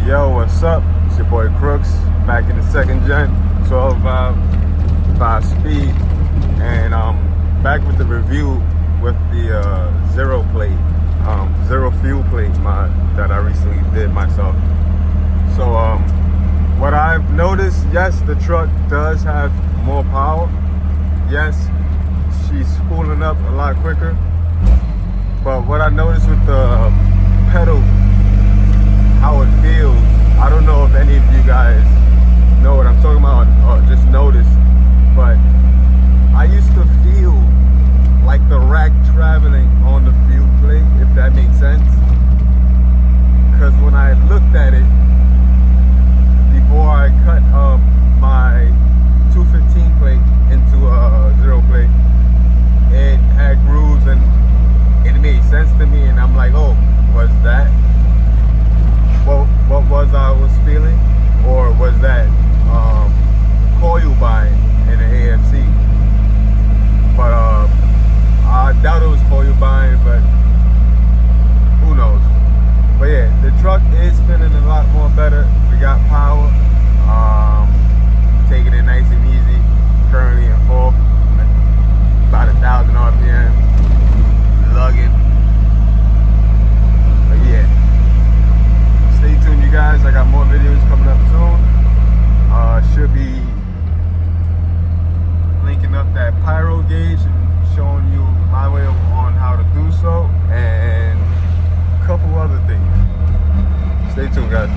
Yo, what's up? It's your boy Crooks, back in the second gen, 12 valve, 5 speed, and back with the review with the zero plate, zero fuel plate mod that I recently did myself. So what I've noticed, yes, the truck does have more power. Yes, she's spooling up a lot quicker. But what I noticed with the pedal, how it feels, I don't know if any of you guys know what I'm talking about or just noticed, but I used to feel like the rack traveling on the fuel plate, if that makes sense. Because when I looked at it, before I cut my 215 plate into a zero plate, it had grooves and it made sense to me, and I'm like, oh, was that what I was feeling, or was that coil buying in the AFC? But I doubt it was coil buying, but who knows. But yeah, the truck is feeling a lot more better. We got power, taking it nice and easy, currently in fourth, about 1,000 RPM, lugging. But yeah, stay tuned, you guys. I got more videos coming up soon. Should be linking up that pyro gauge and showing you my way on how to do so, and a couple other things. Stay tuned, guys.